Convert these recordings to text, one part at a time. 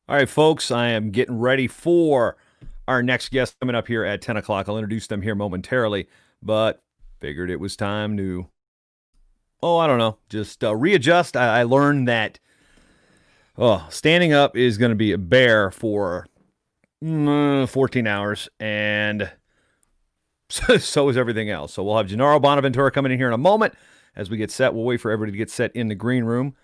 All right, folks, I am getting ready for our next guest coming up here at 10 o'clock. I'll introduce them here momentarily, but figured it was time to, I don't know, just readjust. I learned that standing up is going to be a bear for 14 hours, and so is everything else. So we'll have Gennaro Bonaventura coming in here in a moment as we get set. We'll wait for everybody to get set in the green room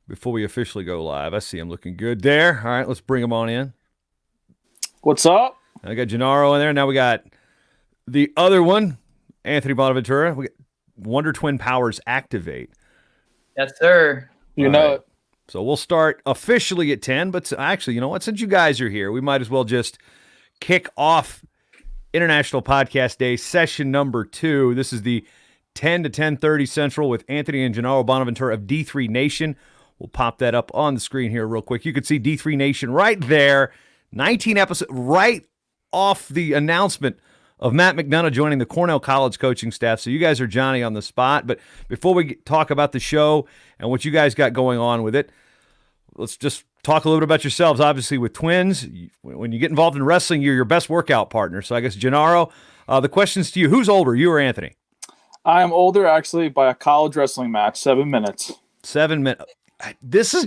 before we officially go live. I see him looking good there. All right, let's bring him on in. What's up? I got Gennaro in there. Now we got the other one, Anthony Bonaventura. We got Wonder Twin powers activate. Yes, sir. You know it. So we'll start officially at 10, but actually, you know what? Since you guys are here, we might as well just kick off International Podcast Day, session number 2. This is the 10 to 10:30 Central with Anthony and Gennaro Bonaventura of D3 Nation. We'll pop that up on the screen here real quick. You can see D3 Nation right there. 19 episodes right off the announcement of Matt McDonough joining the Cornell College coaching staff. So you guys are Johnny on the spot. But before we talk about the show and what you guys got going on with it, let's just talk a little bit about yourselves. Obviously, with twins, when you get involved in wrestling, you're your best workout partner. So I guess, Gennaro, the question's to you. Who's older, you or Anthony? I am older, actually, by a college wrestling match, 7 minutes. 7 minutes.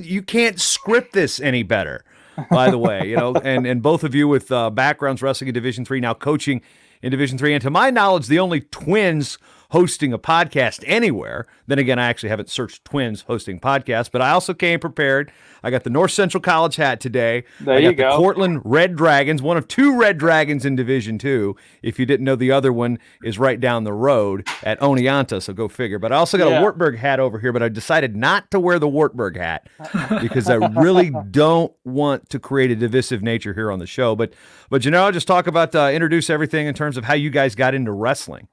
You can't script this any better, by the way, and both of you with backgrounds wrestling in Division III, now coaching in Division III, and to my knowledge, the only twins hosting a podcast anywhere. Then again, I actually haven't searched twins hosting podcasts, but I also came prepared. I got the North Central College hat today. I got the Cortland Red Dragons, one of 2 Red Dragons in Division II. If you didn't know, the other one is right down the road at Oneonta, so go figure. But I also got a Wartburg hat over here, but I decided not to wear the Wartburg hat because I really don't want to create a divisive nature here on the show. But Gennaro, just talk about, introduce everything in terms of how you guys got into wrestling.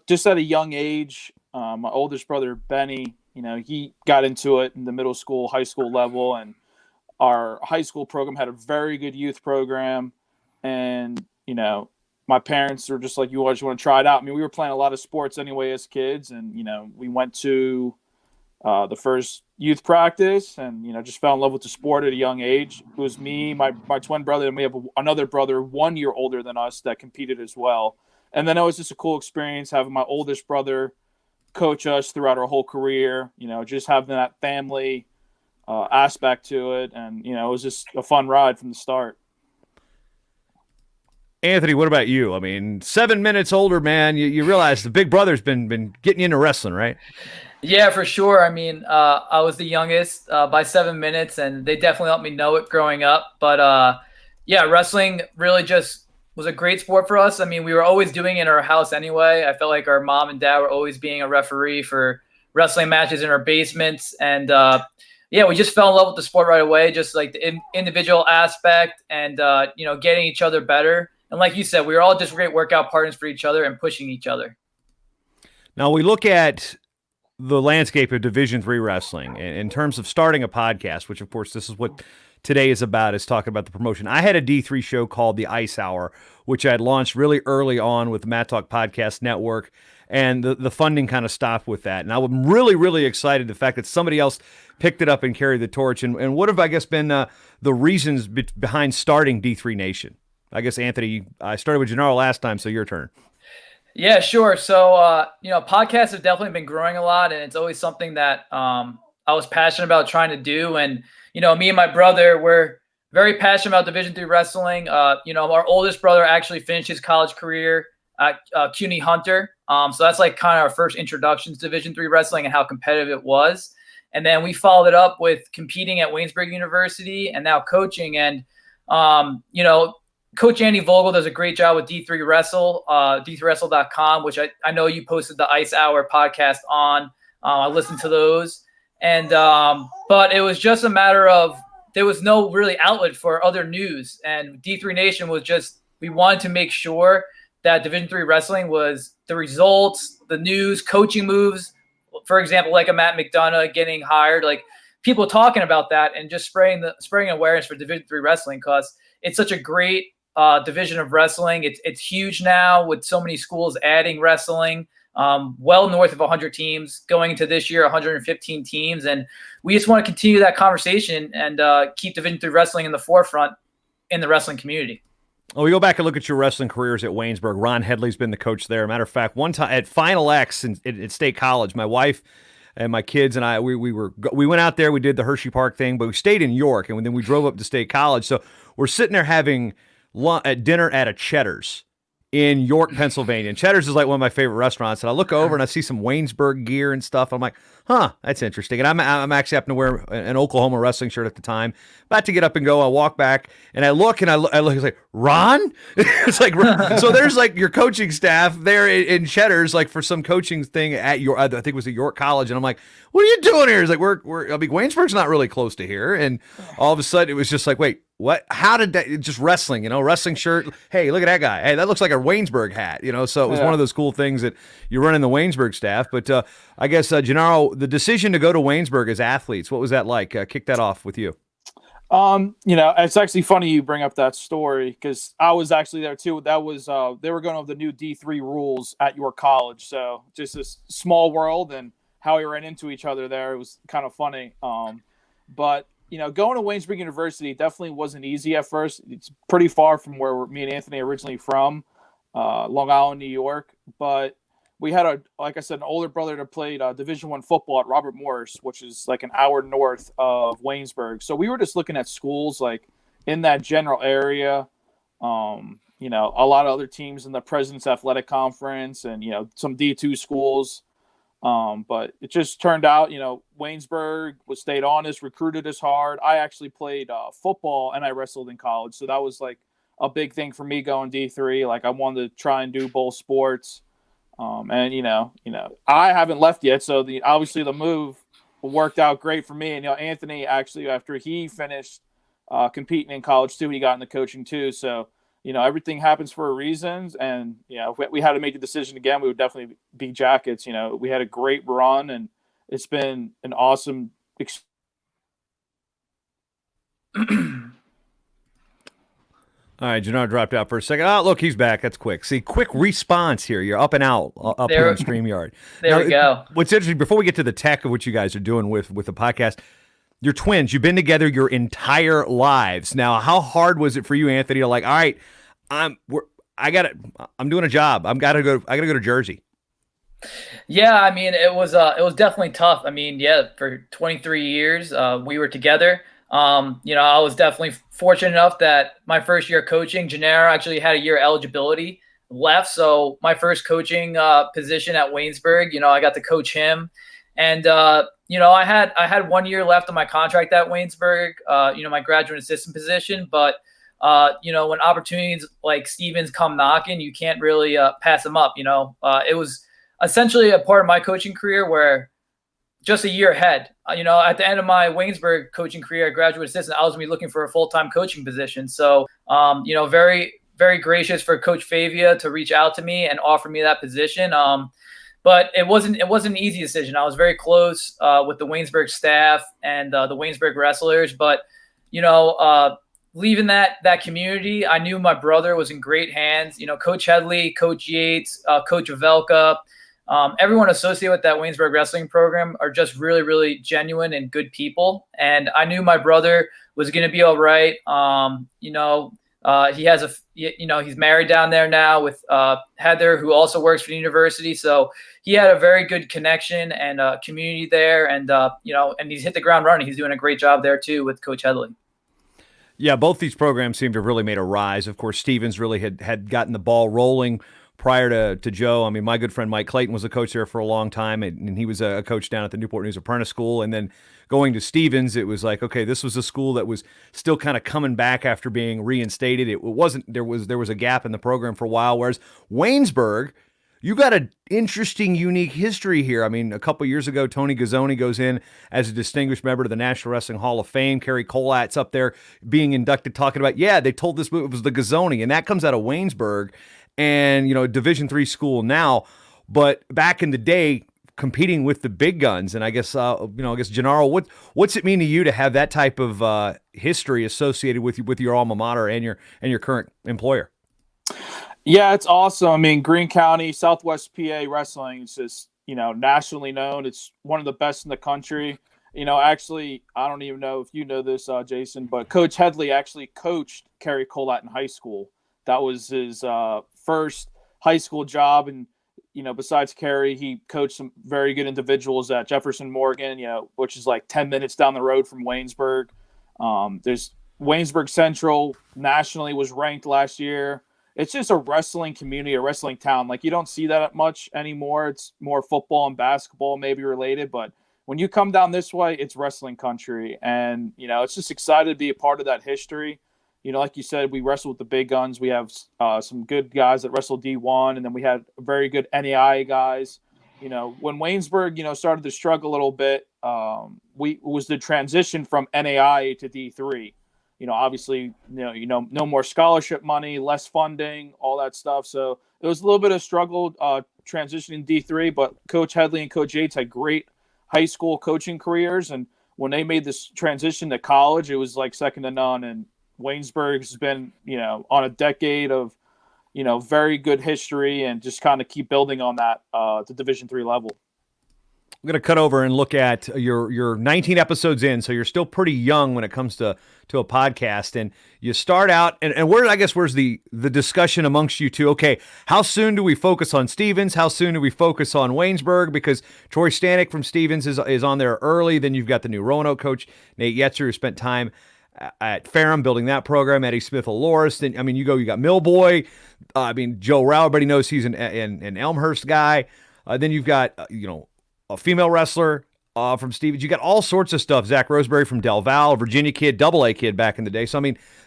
Just at a young age, my oldest brother, Benny, he got into it in the middle school, high school level, and our high school program had a very good youth program. And, my parents were just like, you always want to try it out. I mean, we were playing a lot of sports anyway as kids, and, we went to the first youth practice and, just fell in love with the sport at a young age. It was me, my twin brother, and we have another brother 1 year older than us that competed as well. And then it was just a cool experience having my oldest brother coach us throughout our whole career, just having that family aspect to it. And, it was just a fun ride from the start. Anthony, what about you? I mean, 7 minutes older, man. You realize the big brother's been getting you into wrestling, right? Yeah, for sure. I mean, I was the youngest by 7 minutes, and they definitely helped me know it growing up. But, wrestling really just was a great sport for us. I mean, we were always doing it in our house anyway. I felt like our mom and dad were always being a referee for wrestling matches in our basements. And, we just fell in love with the sport right away, just like the individual aspect and, getting each other better. And like you said, we were all just great workout partners for each other and pushing each other. Now, we look at the landscape of Division III wrestling in terms of starting a podcast, which, of course, this is what today is about, is talking about the promotion. I had a D3 show called The Ice Hour, which I had launched really early on with the Matt Talk Podcast Network, and the funding kind of stopped with that. And I'm really, really excited the fact that somebody else picked it up and carried the torch. And what have, I guess, been the reasons behind starting D3 Nation? I guess, Anthony, I started with Gennaro last time, so your turn. Yeah, sure. So, podcasts have definitely been growing a lot, and it's always something that I was passionate about trying to do. And, me and my brother, we're very passionate about Division III wrestling. Our oldest brother actually finished his college career at CUNY Hunter. So that's like kind of our first introduction to Division III wrestling and how competitive it was. And then we followed it up with competing at Waynesburg University and now coaching. And, Coach Andy Vogel does a great job with D3 Wrestle, d3wrestle.com, which I know you posted the Ice Hour podcast on. I listened to those. And but it was just a matter of there was no really outlet for other news. And D3 Nation was just, we wanted to make sure that Division III wrestling was the results, the news, coaching moves. For example, like a Matt McDonough getting hired, like people talking about that and just spreading awareness for Division III wrestling because it's such a great division of wrestling. It's huge now with so many schools adding wrestling. well north of 100 teams, going into this year 115 teams, and we just want to continue that conversation and keep Division III wrestling in the forefront in the wrestling community. Well, we go back and look at your wrestling careers at Waynesburg. Ron Headley's been the coach there. Matter of fact, one time at Final X at State College, my wife and my kids and I, we went out there. We did the Hershey Park thing, but we stayed in York, and then we drove up to State College. So we're sitting there having dinner at a Cheddar's in York, Pennsylvania. And Cheddar's is like one of my favorite restaurants. And I look over and I see some Waynesburg gear and stuff. I'm like, huh, that's interesting. And I'm actually happened to wear an Oklahoma wrestling shirt at the time. About to get up and go. I walk back and I look, it's like, Ron? It's like, so there's like your coaching staff there in Cheddar's, like for some coaching thing at your, I think it was at York College. And I'm like, what are you doing here? It's like, Waynesburg's not really close to here. And all of a sudden it was just like, wait, what? How did that? Just wrestling, wrestling shirt. Hey, look at that guy. Hey, that looks like a Waynesburg hat, So it was one of those cool things that you're running the Waynesburg staff. But I guess, Gennaro, the decision to go to Waynesburg as athletes, what was that like? Kick that off with you. It's actually funny you bring up that story because I was actually there too. That was they were going over the new D3 rules at York College, so just this small world and how we ran into each other there. It was kind of funny. But going to Waynesburg University definitely wasn't easy at first. It's pretty far from where me and Anthony are originally from, Long Island, New York. But we had like I said, an older brother that played Division I football at Robert Morris, which is like an hour north of Waynesburg. So we were just looking at schools like in that general area. A lot of other teams in the President's Athletic Conference and, some D2 schools. But it just turned out, Waynesburg stayed honest, recruited us hard. I actually played football and I wrestled in college. So that was like a big thing for me going D3. Like I wanted to try and do both sports. I haven't left yet. So obviously the move worked out great for me. And, Anthony actually, after he finished competing in college too, he got into coaching too. So, everything happens for a reason. And, if we had to make a decision again, we would definitely be Jackets. We had a great run and it's been an awesome experience. All right, Gennaro dropped out for a second. Oh, look, he's back. That's quick. See, quick response here. You're up and out up here on StreamYard. There we go. What's interesting, before we get to the tech of what you guys are doing with the podcast, you're twins. You've been together your entire lives. Now, how hard was it for you, Anthony, to like, all right, I'm doing a job. I gotta go to Jersey. Yeah, I mean, it was definitely tough. I mean, for 23 years, we were together. I was definitely fortunate enough that my first year coaching, Gennaro actually had a year eligibility left. So my first coaching position at Waynesburg, I got to coach him. And, I had 1 year left on my contract at Waynesburg, my graduate assistant position. But, when opportunities like Stevens come knocking, you can't really pass them up. It was essentially a part of my coaching career where just a year ahead, at the end of my Waynesburg coaching career, graduate assistant, I was going to be looking for a full-time coaching position. So, very, very gracious for Coach Favia to reach out to me and offer me that position. But it wasn't an easy decision. I was very close with the Waynesburg staff and the Waynesburg wrestlers. But, leaving that community, I knew my brother was in great hands. Coach Headley, Coach Yates, Coach Avelka, everyone associated with that Waynesburg wrestling program are just really, really genuine and good people. And I knew my brother was going to be all right. He has he's married down there now with Heather, who also works for the university. So he had a very good connection and community there. And, and he's hit the ground running. He's doing a great job there too with Coach Headley. Yeah, both these programs seem to have really made a rise. Of course, Stevens really had gotten the ball rolling prior to Joe. I mean, my good friend Mike Clayton was a coach there for a long time, and he was a coach down at the Newport News Apprentice School. And then going to Stevens, it was like, okay, this was a school that was still kind of coming back after being reinstated. It wasn't there was a gap in the program for a while, whereas Waynesburg, you got an interesting, unique history here. I mean, a couple years ago, Tony Gazzoni goes in as a distinguished member to the National Wrestling Hall of Fame. Kerry Colat's up there being inducted, talking about, they told this it was the Gazzoni, and that comes out of Waynesburg, and Division III school now. But back in the day, competing with the big guns, and I guess Gennaro, what's it mean to you to have that type of history associated with your alma mater and your current employer? Yeah, it's awesome. I mean, Greene County, Southwest PA wrestling is just, nationally known. It's one of the best in the country. Actually, I don't even know if you know this, Jason, but Coach Headley actually coached Kerry Collat in high school. That was his first high school job. And, besides Kerry, he coached some very good individuals at Jefferson Morgan, which is like 10 minutes down the road from Waynesburg. There's Waynesburg Central nationally was ranked last year. It's just a wrestling community, a wrestling town. Like, you don't see that much anymore. It's more football and basketball maybe related, but when you come down this way, it's wrestling country. And, it's just excited to be a part of that history. Like you said, we wrestle with the big guns. We have some good guys that wrestle D1, and then we had very good NAIA guys. When Waynesburg, started to struggle a little bit, it was the transition from NAIA to D3. Obviously, no more scholarship money, less funding, all that stuff. So it was a little bit of struggle transitioning D3, but Coach Headley and Coach Yates had great high school coaching careers. And when they made this transition to college, it was like second to none. And Waynesburg has been, on a decade of, very good history, and just kind of keep building on that to Division III level. I'm going to cut over and look at your 19 episodes in, so you're still pretty young when it comes to a podcast. And you start out, and where's the discussion amongst you two? Okay, how soon do we focus on Stevens? How soon do we focus on Waynesburg? Because Troy Stanek from Stevens is on there early. Then you've got the new Roanoke coach, Nate Yetzer, who spent time at Ferrum building that program, Eddie Smith-Aloris. Then, you got Millboy. Joe Rao, everybody knows he's an Elmhurst guy. Then you've got, a female wrestler from Stevens. You got all sorts of stuff. Zach Roseberry from Del Val, Virginia kid, AA kid back in the day. So,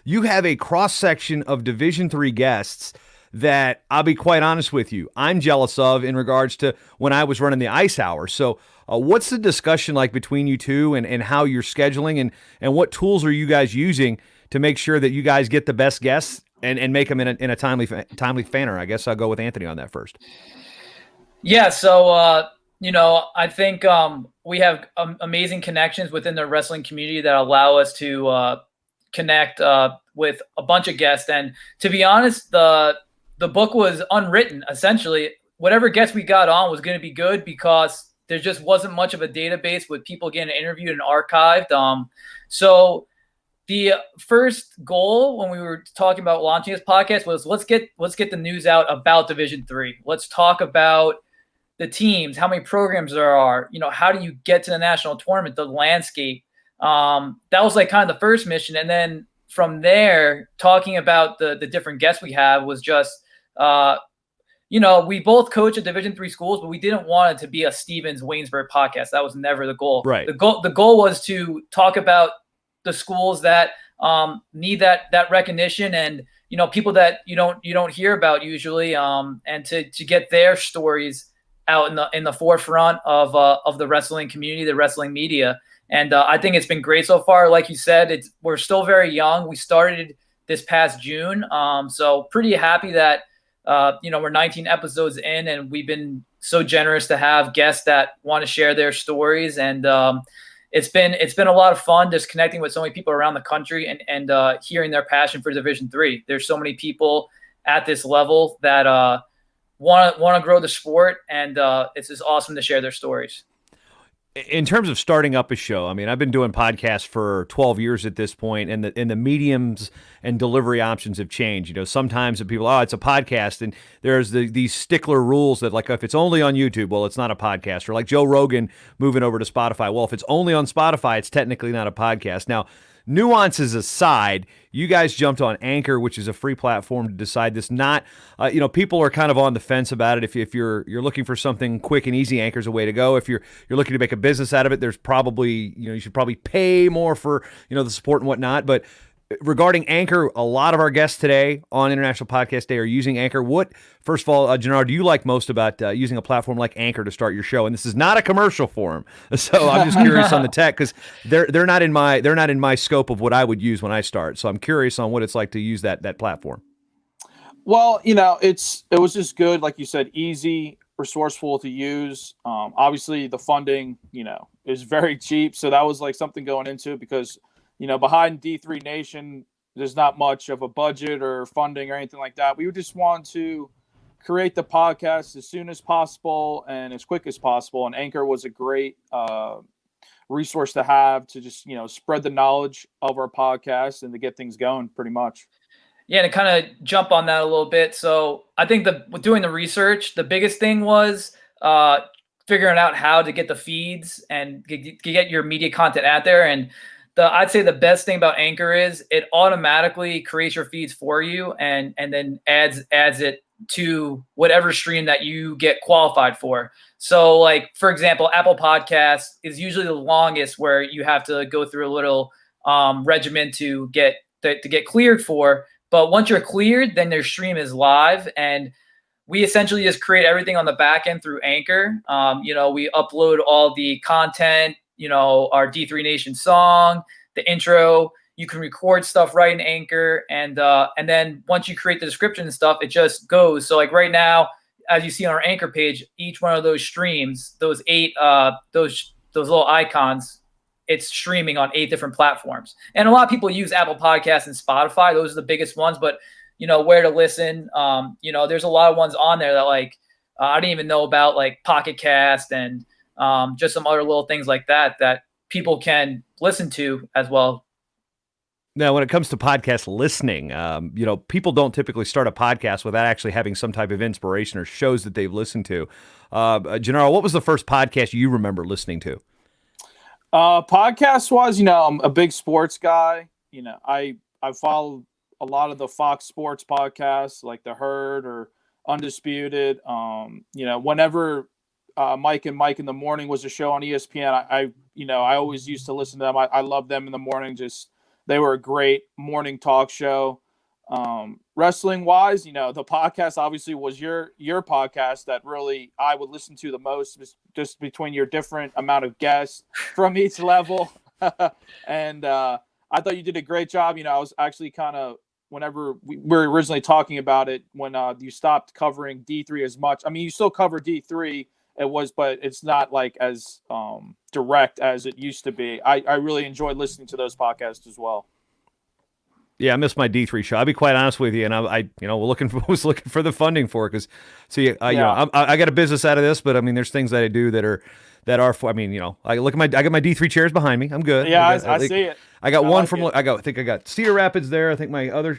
you have a cross-section of Division III guests that, I'll be quite honest with you, I'm jealous of in regards to when I was running the Ice Hour. So what's the discussion like between you two, and how you're scheduling, and what tools are you guys using to make sure that you guys get the best guests and make them in a timely manner? I guess I'll go with Anthony on that first. Yeah, so I think we have amazing connections within the wrestling community that allow us to connect with a bunch of guests. And to be honest, the book was unwritten. Essentially, whatever guest we got on was going to be good, because there just wasn't much of a database with people getting interviewed and archived. So the first goal when we were talking about launching this podcast was let's get the news out about Division III. Let's talk about the teams, how many programs there are, how do you get to the national tournament, the landscape. That was like kind of the first mission. And then from there, talking about the different guests we have was just, we both coach at Division III schools, but we didn't want it to be a Stevens Waynesburg podcast. That was never the goal. Right. The goal was to talk about the schools that need that recognition, and people that you don't hear about usually, and to get their stories out in the forefront of the wrestling community, the wrestling media. And I think it's been great so far. Like you said, we're still very young. We started this past June. So pretty happy that, we're 19 episodes in, and we've been so generous to have guests that want to share their stories. And it's been a lot of fun just connecting with so many people around the country, and hearing their passion for Division III. There's so many people at this level that want to grow the sport, and it's just awesome to share their stories. In terms of starting up a show, I've been doing podcasts for 12 years at this point, and the mediums and delivery options have changed. Sometimes people, it's a podcast, and there's these stickler rules that, like, if it's only on YouTube, well, it's not a podcast. Or like Joe Rogan moving over to Spotify, well, if it's only on Spotify, it's technically not a podcast. Now, nuances aside, you guys jumped on Anchor, which is a free platform to decide this. Not, people are kind of on the fence about it. If you're looking for something quick and easy, Anchor's a way to go. If you're looking to make a business out of it, there's probably, you should probably pay more for, the support and whatnot. But regarding Anchor, a lot of our guests today on International Podcast Day are using Anchor. What, first of all, Gennaro, do you like most about using a platform like Anchor to start your show? And this is not a commercial for them, so I'm just curious on the tech, because they're not in my scope of what I would use when I start. So I'm curious on what it's like to use that platform. Well, it was just good, like you said, easy, resourceful to use. Obviously, the funding, is very cheap, so that was like something going into it, because behind D3 Nation, there's not much of a budget or funding or anything like that. We just want to create the podcast as soon as possible and as quick as possible. And Anchor was a great resource to have to just, spread the knowledge of our podcast and to get things going pretty much. Yeah, to kind of jump on that a little bit. So I think doing the research, the biggest thing was figuring out how to get the feeds and get your media content out there. And I'd say the best thing about Anchor is it automatically creates your feeds for you and then adds it to whatever stream that you get qualified for. So like, for example, Apple Podcasts is usually the longest where you have to go through a little regimen to get cleared for. But once you're cleared, then their stream is live, and we essentially just create everything on the back end through Anchor. We upload all the content, our D3 Nation song, the intro. You can record stuff right in Anchor, and then once you create the description and stuff, it just goes. So like right now, as you see on our Anchor page, each one of those streams, those 8 those little icons, it's streaming on 8 different platforms. And a lot of people use Apple Podcasts and Spotify. Those are the biggest ones, but where to listen. There's a lot of ones on there that I didn't even know about, like Pocket Cast and just some other little things like that people can listen to as well. Now, when it comes to podcast listening, people don't typically start a podcast without actually having some type of inspiration or shows that they've listened to. Gennaro, what was the first podcast you remember listening to? Podcast wise, I'm a big sports guy. I follow a lot of the Fox Sports podcasts, like The Herd or Undisputed. Whenever Mike and Mike in the Morning was a show on ESPN, I always used to listen to them. I love them in the morning. They were a great morning talk show. Wrestling wise, the podcast obviously was your podcast that really I would listen to the most, just between your different amount of guests from each level. And I thought you did a great job. I was actually kind of, whenever we were originally talking about it, when you stopped covering D3 as much. I mean, you still cover D3, but it's not like as direct as it used to be. I really enjoyed listening to those podcasts as well. Yeah, I missed my D3 show. I'll be quite honest with you, and I was looking for the funding for it because, I got a business out of this, but I mean, there's things that I do that are for. I mean, I got my D3 chairs behind me. I'm good. Yeah, I see it. I got one from. I think I got Cedar Rapids there. I think my other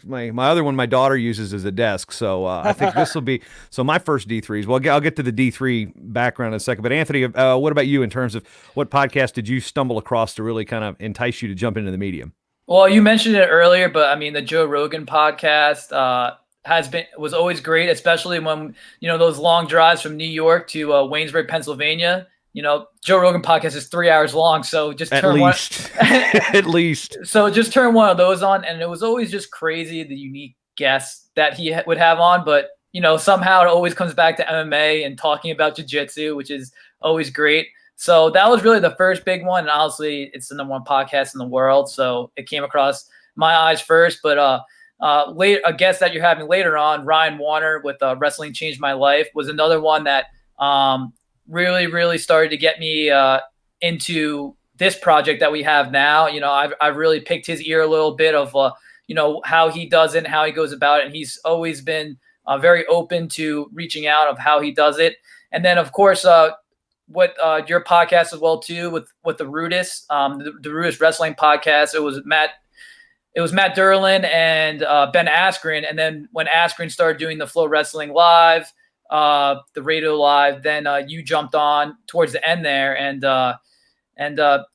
one my daughter uses as a desk. So I think this will be my first D3s. Well, I'll get to the D3 background in a second. But Anthony, what about you in terms of what podcast did you stumble across to really kind of entice you to jump into the medium? Well, you mentioned it earlier, but I mean, the Joe Rogan podcast was always great, especially when, those long drives from New York to Waynesburg, Pennsylvania. Joe Rogan podcast is 3 hours long. So just at least. So just turn one of those on. And it was always just crazy, the unique guests that he would have on. But, somehow it always comes back to MMA and talking about jiu-jitsu, which is always great. So that was really the first big one. And honestly, it's the #1 podcast in the world. So it came across my eyes first. But a guest that you're having later on, Ryan Warner with Wrestling Changed My Life, was another one that really, really started to get me into this project that we have now. I've really picked his ear a little bit of, how he does it and how he goes about it. And he's always been very open to reaching out of how he does it. And then, of course, with your podcast as well too, with the Rudis, the Rudis Wrestling podcast. It was Matt Derlin and Ben Askren, and then when Askren started doing the Flow Wrestling Live, the Radio Live, then you jumped on towards the end there, and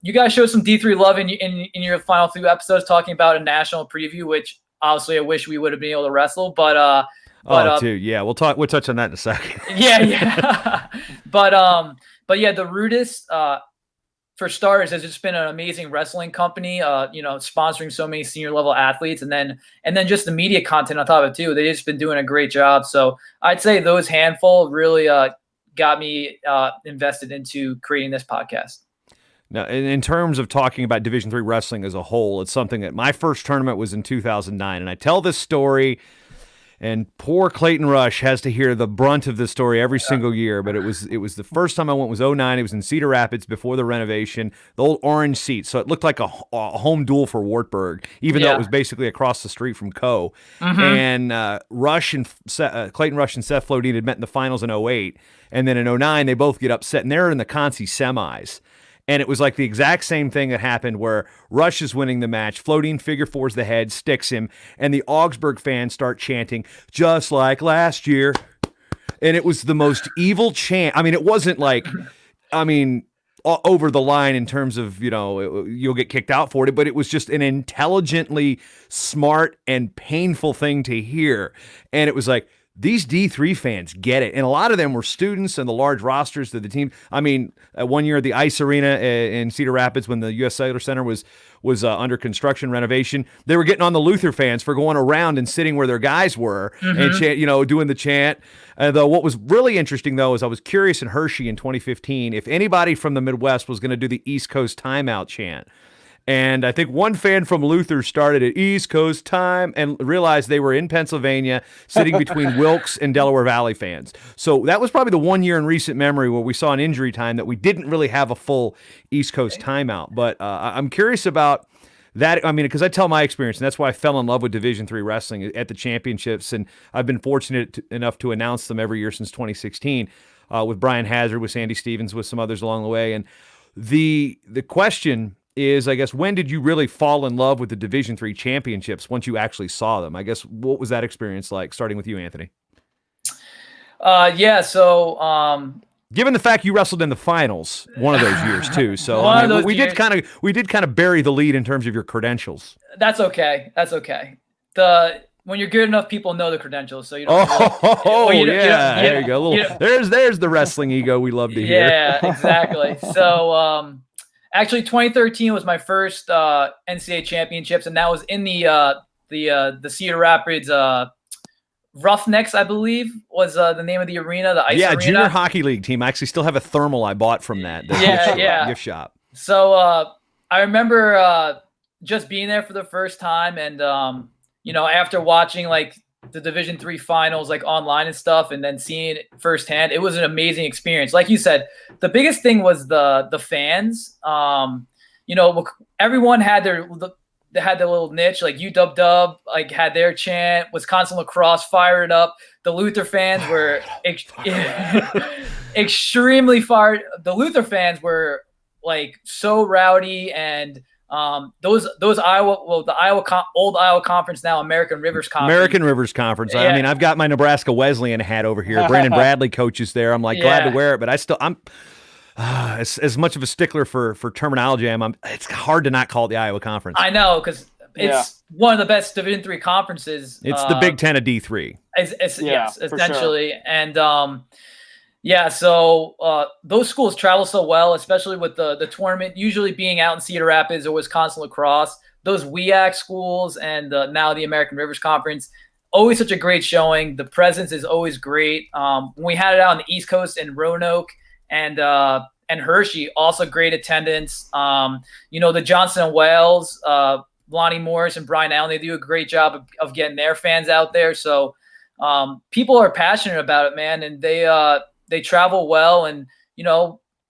you guys showed some D3 love in your final few episodes, talking about a national preview, which obviously I wish we would have been able to wrestle, but dude, yeah, we'll touch on that in a second. yeah. But yeah, the Rudis, for starters, has just been an amazing wrestling company, sponsoring so many senior level athletes, and then just the media content on top of it too. They've just been doing a great job. So I'd say those handful really got me invested into creating this podcast. Now, in terms of talking about Division III wrestling as a whole, it's something that my first tournament was in 2009, and I tell this story. And poor Clayton Rush has to hear the brunt of this story every single year. But it was the first time I went was 2009. It was in Cedar Rapids before the renovation, the old orange seats. So it looked like a home duel for Wartburg, even though it was basically across the street from Co. And Clayton Rush and Seth Flodine had met in the finals in 2008. And then in 2009, they both get upset, and they're in the Conci semis. And it was like the exact same thing that happened where Rush is winning the match. Flodine figure fours the head, sticks him, and the Augsburg fans start chanting, just like last year. And it was the most evil chant. I mean, it wasn't like, over the line in terms of, you'll get kicked out for it, but it was just an intelligently smart and painful thing to hear. And it was like, these D3 fans get it. And a lot of them were students and the large rosters of the team. I mean, one year at the Ice Arena in Cedar Rapids when the U.S. Cellular Center was under construction renovation, they were getting on the Luther fans for going around and sitting where their guys were and doing the chant. Though what was really interesting, though, is I was curious in Hershey in 2015 if anybody from the Midwest was going to do the East Coast timeout chant. And I think one fan from Luther started at East Coast time and realized they were in Pennsylvania, sitting between Wilkes and Delaware Valley fans. So that was probably the 1 year in recent memory where we saw an injury time that we didn't really have a full East Coast timeout. But I'm curious about that. I mean, because I tell my experience, and that's why I fell in love with Division III wrestling at the championships. And I've been fortunate enough to announce them every year since 2016 with Brian Hazard, with Sandy Stevens, with some others along the way. And the question is, I guess, when did you really fall in love with the Division III championships once you actually saw them? I guess, what was that experience like, starting with you, Anthony? Given the fact you wrestled in the finals one of those years too, so we did kind of bury the lead in terms of your credentials. That's okay. When you're good enough, people know the credentials, so you don't. There you go. There's the wrestling ego we love to hear. Yeah, exactly. So, actually, 2013 was my first NCAA championships, and that was in the Cedar Rapids Roughnecks, I believe, was the name of the arena, the ice arena. Yeah, junior hockey league team. I actually still have a thermal I bought from that. Gift shop. So I remember just being there for the first time, and after watching like the Division III finals like online and stuff, and then seeing it firsthand, it was an amazing experience. Like you said, the biggest thing was the fans. Everyone had their little niche. Like UW like had their chant. Wisconsin lacrosse fired up. The Luther fans were extremely fired. The Luther fans were like so rowdy, and the Iowa old Iowa Conference, now American Rivers Conference. Yeah. I mean, I've got my Nebraska Wesleyan hat over here. Brandon Bradley coaches there. I'm like glad to wear it, but I'm as much of a stickler for terminology. It's hard to not call it the Iowa Conference. I know, because it's one of the best Division III conferences. It's the Big Ten of D3. Yes, essentially, sure. And so those schools travel so well, especially with the tournament usually being out in Cedar Rapids or Wisconsin lacrosse. Those WEAC schools and now the American Rivers Conference, always such a great showing. The presence is always great. When we had it out on the East Coast in Roanoke and Hershey, also great attendance. The Johnson and Wales, Lonnie Morris and Brian Allen, they do a great job of getting their fans out there. So people are passionate about it, man, and they travel well, and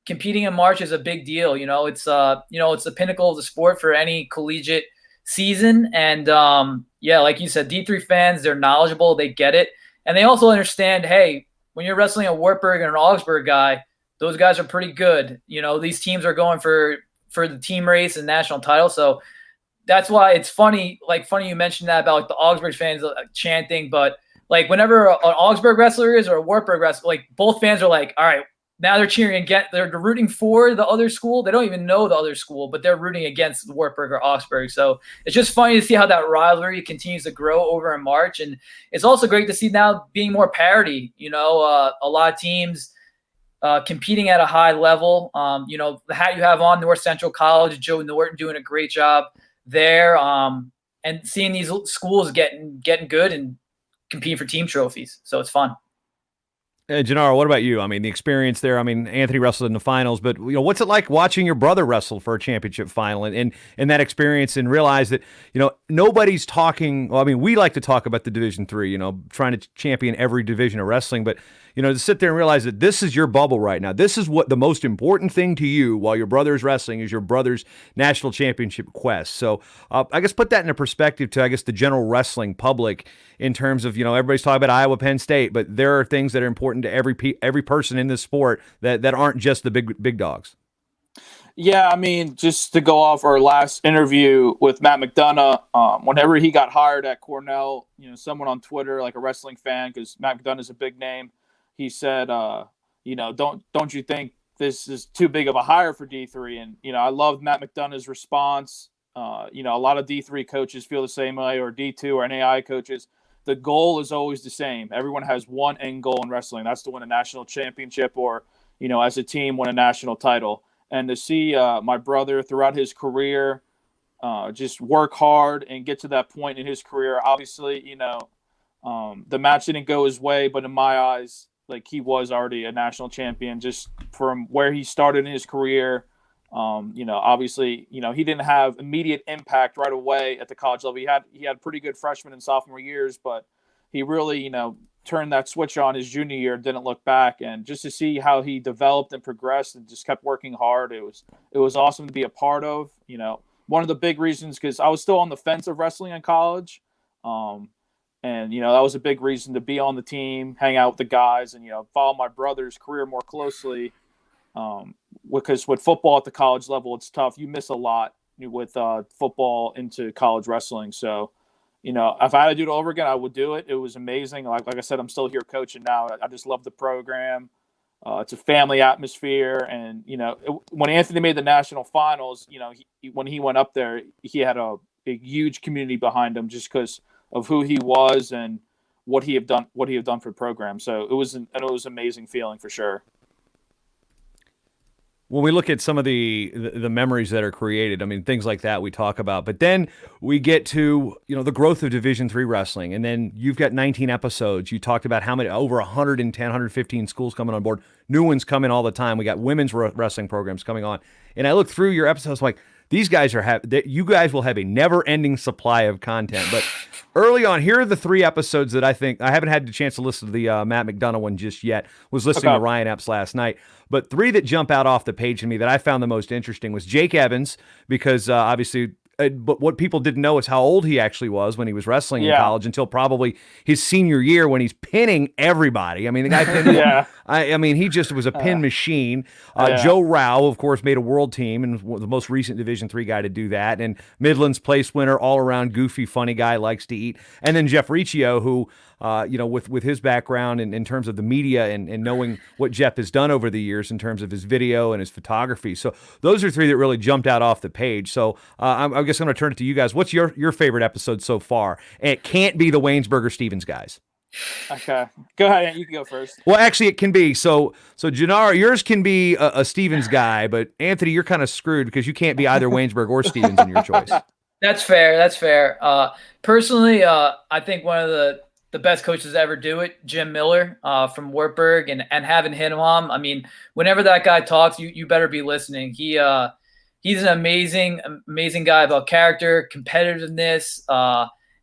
competing in March is a big deal. It's the pinnacle of the sport for any collegiate season. And like you said, D3 fans, they're knowledgeable, they get it, and they also understand, hey, when you're wrestling a Wartburg and an Augsburg guy, those guys are pretty good. These teams are going for the team race and national title. So that's why it's funny you mentioned that about like the Augsburg fans chanting, but like whenever an Augsburg wrestler is or a Wartburg wrestler, like both fans are like, all right, now they're cheering again. They're rooting for the other school. They don't even know the other school, but they're rooting against the Wartburg or Augsburg. So it's just funny to see how that rivalry continues to grow over in March. And it's also great to see now being more parity, a lot of teams competing at a high level. The hat you have on, North Central College, Joe Norton doing a great job there. And seeing these schools getting good and competing for team trophies. So it's fun. Gennaro, what about you? I mean, the experience there. I mean, Anthony wrestled in the finals, but what's it like watching your brother wrestle for a championship final and that experience, and realize that nobody's talking. Well, I mean, we like to talk about the Division III, trying to champion every division of wrestling, but to sit there and realize that this is your bubble right now. This is what the most important thing to you while your brother is wrestling is your brother's national championship quest. So I guess put that into perspective to, I guess, the general wrestling public in terms of, everybody's talking about Iowa, Penn State, but there are things that are important to every person in this sport that aren't just the big dogs. Yeah, I mean, just to go off our last interview with Matt McDonough, whenever he got hired at Cornell, someone on Twitter, like a wrestling fan, because Matt McDonough is a big name, he said, don't you think this is too big of a hire for D3? And, I loved Matt McDonough's response. A lot of D3 coaches feel the same way, or D2 or NAI coaches. The goal is always the same. Everyone has one end goal in wrestling. That's to win a national championship or, as a team, win a national title. And to see my brother throughout his career just work hard and get to that point in his career, obviously, the match didn't go his way, but in my eyes, like, he was already a national champion just from where he started in his career. Obviously, he didn't have immediate impact right away at the college level. He had pretty good freshman and sophomore years, but he really, turned that switch on his junior year, didn't look back. And just to see how he developed and progressed and just kept working hard, it was awesome to be a part of. One of the big reasons, because I was still on the fence of wrestling in college. And, that was a big reason to be on the team, hang out with the guys, and, follow my brother's career more closely. Because with football at the college level, it's tough. You miss a lot with football into college wrestling. So, if I had to do it over again, I would do it. It was amazing. Like I said, I'm still here coaching now. I just love the program. It's a family atmosphere. And, when Anthony made the national finals, when he went up there, he had a huge community behind him just because of who he was and what he had done for the program. So it was an amazing feeling for sure. When we look at some of the memories that are created, I mean, things like that we talk about, but then we get to, the growth of Division III wrestling. And then you've got 19 episodes. You talked about how many, over 110, 115 schools coming on board, new ones coming all the time. We got women's wrestling programs coming on. And I look through your episodes like, these guys you guys will have a never-ending supply of content. But early on, here are the 3 episodes that I think, I haven't had the chance to listen to the Matt McDonough one just yet, was listening to Ryan Epps last night. But 3 that jump out off the page to me that I found the most interesting was Jake Evans, because obviously, but what people didn't know is how old he actually was when he was wrestling in college until probably his senior year when he's pinning everybody. I mean, the guy pinned I mean, he just was a pin machine. Joe Rao, of course, made a world team and the most recent Division III guy to do that. And Midland's place winner, all-around goofy, funny guy, likes to eat. And then Jeff Riccio, who, with his background in terms of the media and knowing what Jeff has done over the years in terms of his video and his photography. So those are 3 that really jumped out off the page. So I guess I'm going to turn it to you guys. What's your favorite episode so far? And it can't be the Waynesburger-Stevens guys. Okay. Go ahead. You can go first. Well, actually, it can be. So Gennaro, yours can be a Stevens guy, but Anthony, you're kind of screwed because you can't be either Waynesburg or Stevens in your choice. That's fair. Personally, I think one of the best coaches to ever do it, Jim Miller from Wartburg, and having him on. I mean, whenever that guy talks, you better be listening. He's an amazing guy about character, competitiveness,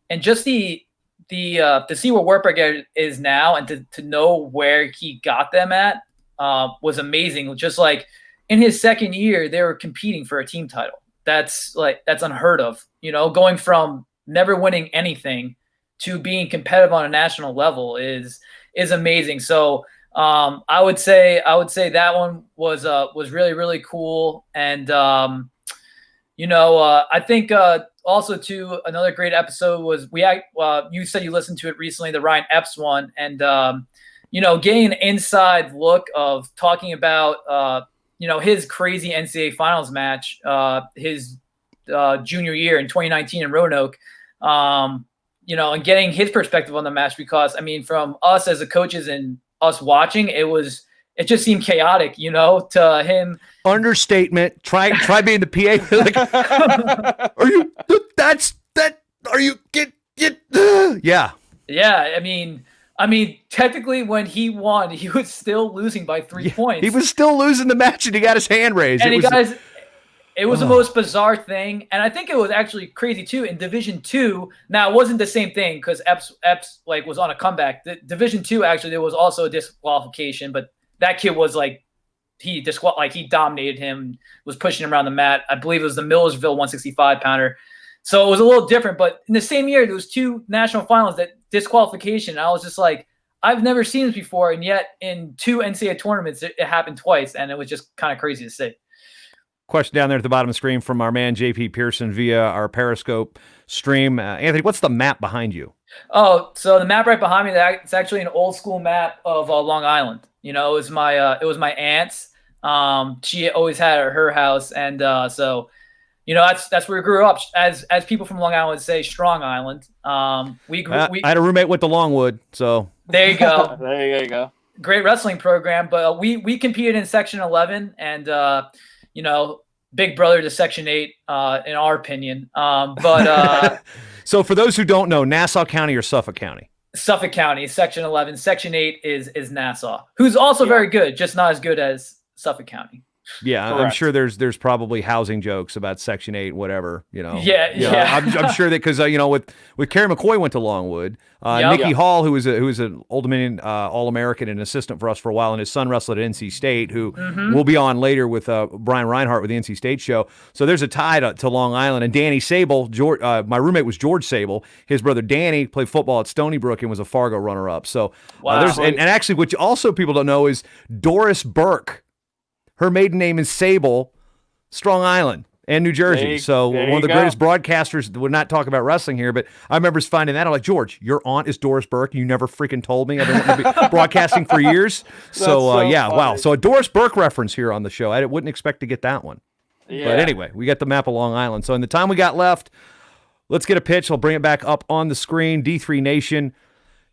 and just to see where Wartburg is now and to know where he got them at was amazing. Just like in his second year, they were competing for a team title. That's unheard of. Going from never winning anything to being competitive on a national level is amazing. So I would say that one was really, really cool. And I think also too, another great episode was you said you listened to it recently, the Ryan Epps one, and getting an inside look of talking about his crazy NCAA finals match his junior year in 2019 in Roanoke. And getting his perspective on the match, because I mean, from us as the coaches and us watching, it just seemed chaotic, to him. Understatement. Try being the PA. Like, are you get? Yeah. Yeah. I mean, I mean, technically, when he won, he was still losing by 3 points. He was still losing the match, and he got his hand raised. And it was the most bizarre thing. And I think it was actually crazy, too, in Division II. Now, it wasn't the same thing because Epps like, was on a comeback. The Division II, actually, there was also a disqualification, but that kid was like, he dominated him, was pushing him around the mat. I believe it was the Millersville 165-pounder. So it was a little different. But in the same year, there was 2 national finals that disqualification. I was just like, I've never seen this before. And yet in 2 NCAA tournaments, it happened twice. And it was just kind of crazy to see. Question down there at the bottom of the screen from our man, JP Pearson, via our Periscope stream. Anthony, what's the map behind you? Oh, so the map right behind me, it's actually an old school map of Long Island. You know, it was my aunt's. She always had it at her house. And so, you know, that's where we grew up. As people from Long Island would say, Strong Island. I had a roommate with the Longwood, so there you go. There you go. Great wrestling program, but we competed in Section 11, and you know, big brother to Section 8, in our opinion. But so for those who don't know, Nassau County or Suffolk County? Suffolk County, Section 11. Section 8 is Nassau, who's also very good, just not as good as Suffolk County. Yeah, correct. I'm sure there's probably housing jokes about Section 8, whatever, you know. Yeah. I'm sure that because you know, with Kerry McCoy went to Longwood, Nikki Hall, who was an Old Dominion All-American and assistant for us for a while, and his son wrestled at NC State, who will be on later with Brian Reinhart with the NC State show. So there's a tie to Long Island. And Danny Sable, my roommate was George Sable. His brother Danny played football at Stony Brook and was a Fargo runner-up. So and actually, what also people don't know is Doris Burke. Her maiden name is Sable, Strong Island, and New Jersey. So one of the greatest broadcasters would not talk about wrestling here, but I remember finding that. I'm like, George, your aunt is Doris Burke. You never freaking told me. I've been wanting to be broadcasting for years. So yeah, funny. Wow. So a Doris Burke reference here on the show. I wouldn't expect to get that one. Yeah. But anyway, we got the map of Long Island. So in the time we got left, let's get a pitch. I'll bring it back up on the screen. D3 Nation.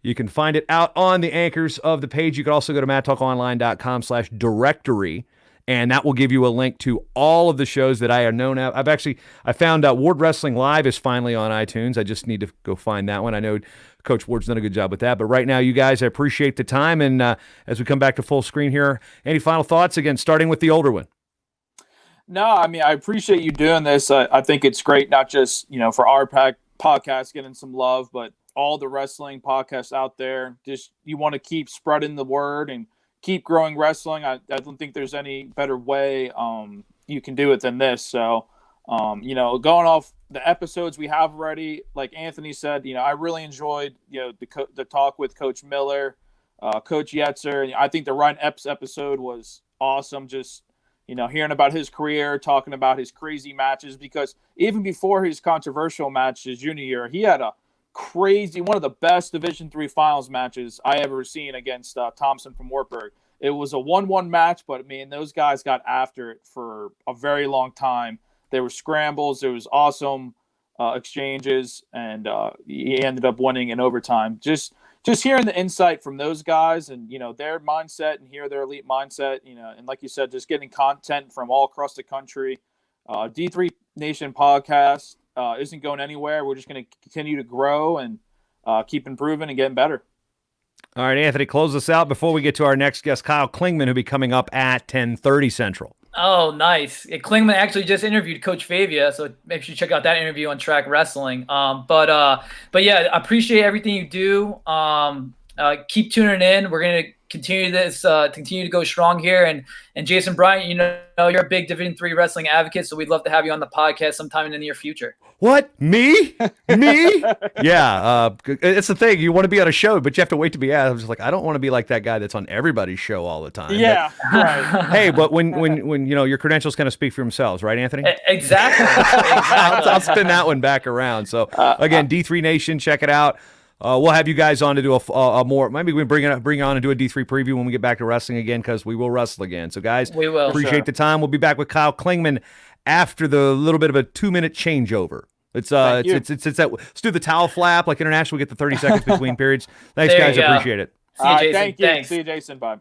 You can find it out on the anchors of the page. You can also go to madtalkonline.com/directory. And that will give you a link to all of the shows that I are known at. I found out Ward Wrestling Live is finally on iTunes. I just need to go find that one. I know Coach Ward's done a good job with that. But right now, you guys, I appreciate the time. And as we come back to full screen here, any final thoughts? Again, starting with the older one. No, I mean, I appreciate you doing this. I think it's great, not just, you know, for our podcast getting some love, but all the wrestling podcasts out there. Just you want to keep spreading the word and keep growing wrestling. I don't think there's any better way you can do it than this. So, you know, going off the episodes we have already, like Anthony said, you know, I really enjoyed, you know, the talk with Coach Miller, Coach Yetzer. I think the Ryan Epps episode was awesome. Just, you know, hearing about his career, talking about his crazy matches, because even before his controversial match his junior year, he had a crazy, one of the best Division III finals matches I ever seen against Thompson from Wartburg. It was a 1-1 match, but I mean, those guys got after it for a very long time. There were scrambles, there was awesome exchanges, and he ended up winning in overtime. Just hearing the insight from those guys and, you know, their mindset and hear their elite mindset, you know, and like you said, just getting content from all across the country. D3 Nation podcast isn't going anywhere. We're just going to continue to grow and keep improving and getting better. All right, Anthony, close us out before we get to our next guest, Kyle Klingman, who'll be coming up at 10:30 Central. Oh, nice. Klingman actually just interviewed Coach Favia, so make sure you check out that interview on Track Wrestling. But yeah, I appreciate everything you do. Keep tuning in. We're going to continue to go strong here. And Jason Bryant, you know, you're a big Division III wrestling advocate, so we'd love to have you on the podcast sometime in the near future. What? Me? Yeah. It's the thing. You want to be on a show, but you have to wait to be asked. I was like, I don't want to be like that guy that's on everybody's show all the time. Yeah. But, right. Hey, but when you know, your credentials kind of speak for themselves, right, Anthony? Exactly. I'll spin that one back around. So again, D3 Nation, check it out. We'll have you guys on to do a more, maybe we bring on and do a D3 preview when we get back to wrestling again, because we will wrestle again. So guys, we will. Appreciate the time. We'll be back with Kyle Klingman after the little bit of a 2-minute changeover. It's that. Let's do the towel flap like international. We get the 30 seconds between periods. Thanks, guys. Appreciate it. See you, Jason. Thank you. See you, Jason. Bye.